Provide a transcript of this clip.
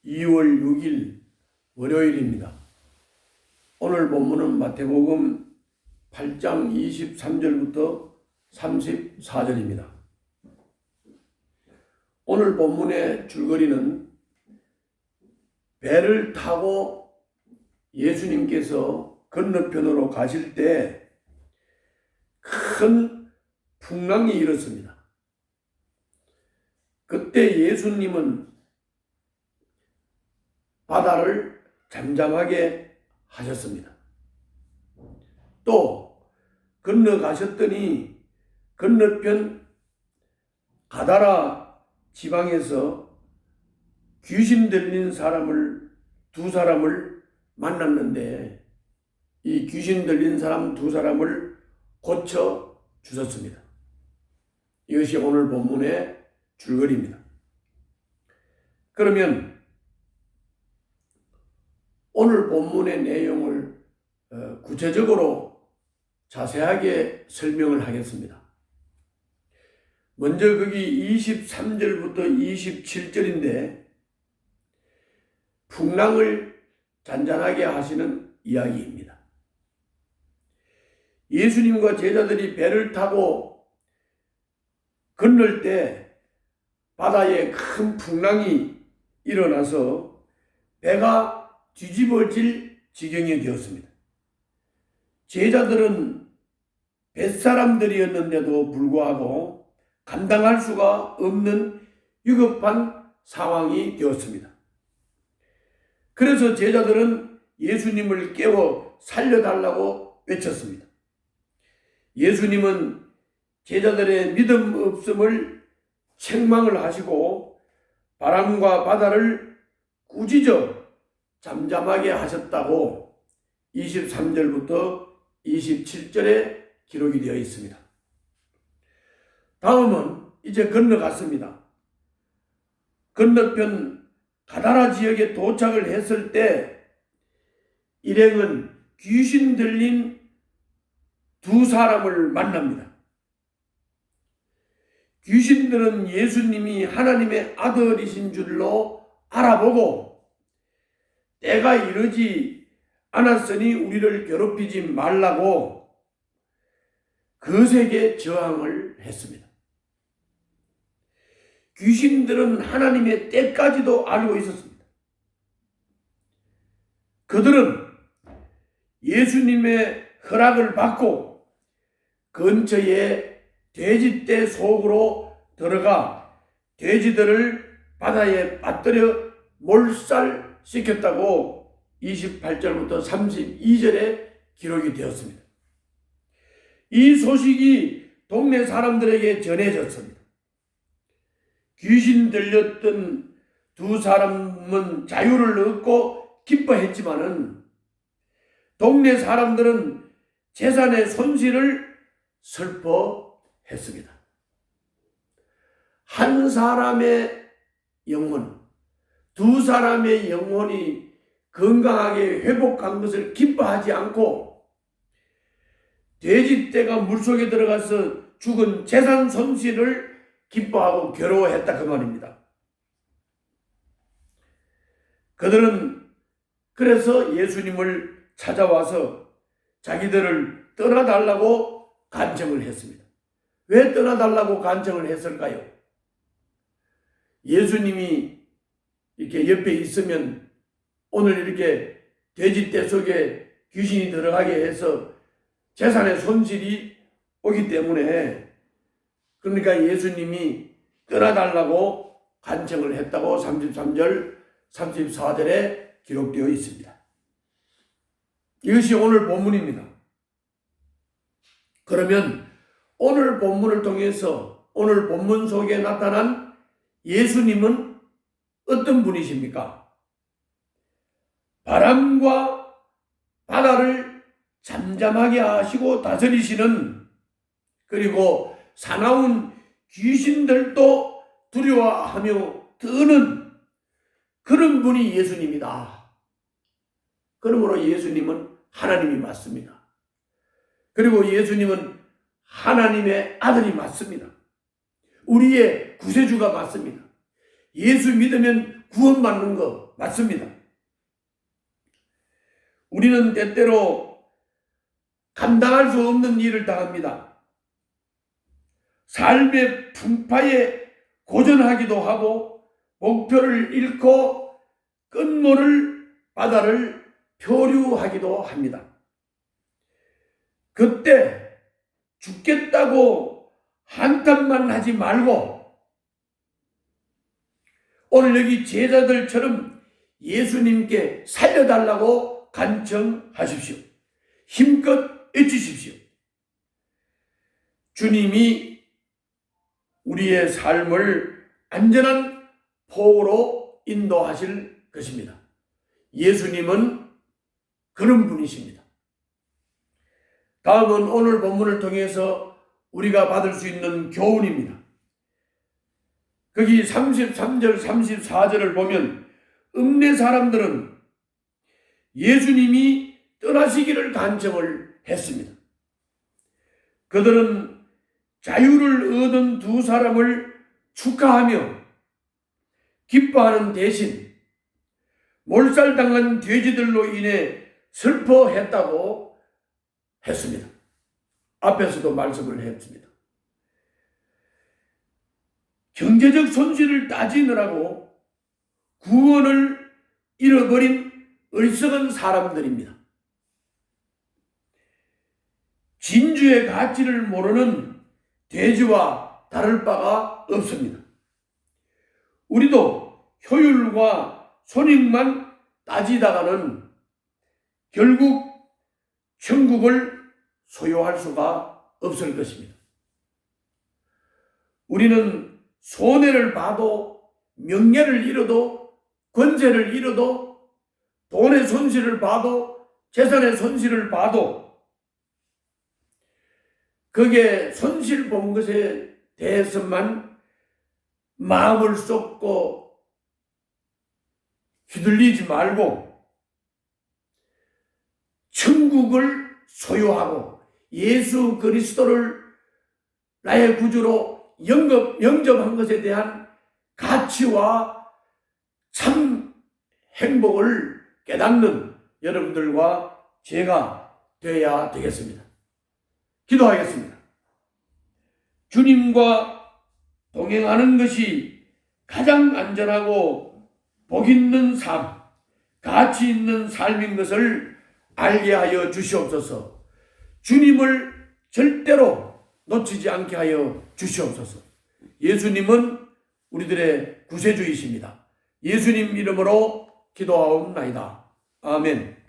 2월 6일 월요일입니다. 오늘 본문은 마태복음 8장 23절부터 34절입니다. 오늘 본문의 줄거리는 배를 타고 예수님께서 건너편으로 가실 때 큰 풍랑이 일었습니다. 그때 예수님은 바다를 잠잠하게 하셨습니다. 또 건너가셨더니 건너편 가다라 지방에서 귀신 들린 두 사람을 만났는데 이 귀신 들린 사람 두 사람을 고쳐 주셨습니다. 이것이 오늘 본문의 줄거리입니다. 그러면 오늘 본문의 내용을 구체적으로 자세하게 설명을 하겠습니다. 먼저 거기 23절부터 27절인데 풍랑을 잔잔하게 하시는 이야기입니다. 예수님과 제자들이 배를 타고 건널 때 바다에 큰 풍랑이 일어나서 배가 뒤집어질 지경이 되었습니다. 제자들은 뱃사람들이었는데도 불구하고 감당할 수가 없는 위급한 상황이 되었습니다. 그래서 제자들은 예수님을 깨워 살려달라고 외쳤습니다. 예수님은 제자들의 믿음 없음을 책망을 하시고 바람과 바다를 꾸짖어 잠잠하게 하셨다고 23절부터 27절에 기록이 되어 있습니다. 다음은 이제 건너갔습니다. 건너편 가다라 지역에 도착을 했을 때 일행은 귀신 들린 두 사람을 만납니다. 귀신들은 예수님이 하나님의 아들이신 줄로 알아보고 때가 이르지 않았으니 우리를 괴롭히지 말라고 거세게 저항을 했습니다. 귀신들은 하나님의 때까지도 알고 있었습니다. 그들은 예수님의 허락을 받고 근처에 돼지떼 속으로 들어가 돼지들을 바다에 빠뜨려 몰살시켰다고 28절부터 32절에 기록이 되었습니다. 이 소식이 동네 사람들에게 전해졌습니다. 귀신 들렸던 두 사람은 자유를 얻고 기뻐했지만은 동네 사람들은 재산의 손실을 슬퍼했습니다. 한 사람의 영혼, 두 사람의 영혼이 건강하게 회복한 것을 기뻐하지 않고 돼지떼가 물속에 들어가서 죽은 재산 손실을 기뻐하고 괴로워했다 그 말입니다. 그들은 그래서 예수님을 찾아와서 자기들을 떠나달라고 간청을 했습니다. 왜 떠나달라고 간청을 했을까요? 예수님이 이렇게 옆에 있으면 오늘 이렇게 돼지떼 속에 귀신이 들어가게 해서 재산의 손실이 오기 때문에 그러니까 예수님이 떠나달라고 간청을 했다고 33절, 34절에 기록되어 있습니다. 이것이 오늘 본문입니다. 그러면 오늘 본문을 통해서 오늘 본문 속에 나타난 예수님은 어떤 분이십니까? 바람과 바다를 잠잠하게 하시고 다스리시는 그리고 사나운 귀신들도 두려워하며 떠는 그런 분이 예수님이다. 그러므로 예수님은 하나님이 맞습니다. 그리고 예수님은 하나님의 아들이 맞습니다. 우리의 구세주가 맞습니다. 예수 믿으면 구원받는 거 맞습니다. 우리는 때때로 감당할 수 없는 일을 당합니다. 삶의 풍파에 고전하기도 하고 목표를 잃고 끝모를 바다를 표류하기도 합니다. 그때 죽겠다고 한탄만 하지 말고 오늘 여기 제자들처럼 예수님께 살려달라고 간청하십시오. 힘껏 외치십시오. 주님이 우리의 삶을 안전한 포로로 인도하실 것입니다. 예수님은 그런 분이십니다. 다음은 오늘 본문을 통해서 우리가 받을 수 있는 교훈입니다. 거기 33절, 34절을 보면 읍내 사람들은 예수님이 떠나시기를 간청을 했습니다. 그들은 자유를 얻은 두 사람을 축하하며 기뻐하는 대신 몰살당한 돼지들로 인해 슬퍼했다고 했습니다. 앞에서도 말씀을 했습니다. 경제적 손실을 따지느라고 구원을 잃어버린 어리석은 사람들입니다. 진주의 가치를 모르는 돼지와 다를 바가 없습니다. 우리도 효율과 손익만 따지다가는 결국 천국을 소유할 수가 없을 것입니다. 우리는 손해를 봐도 명예를 잃어도 권세를 잃어도 돈의 손실을 봐도 재산의 손실을 봐도 그게 손실 본 것에 대해서만 마음을 쏟고 휘둘리지 말고 천국을 소유하고 예수 그리스도를 나의 구주로 영접한 것에 대한 가치와 참 행복을 깨닫는 여러분들과 제가 되어야 되겠습니다. 기도하겠습니다. 주님과 동행하는 것이 가장 안전하고 복 있는 삶, 가치 있는 삶인 것을 알게 하여 주시옵소서. 주님을 절대로 놓치지 않게 하여 주시옵소서. 예수님은 우리들의 구세주이십니다. 예수님 이름으로 기도하옵나이다. 아멘.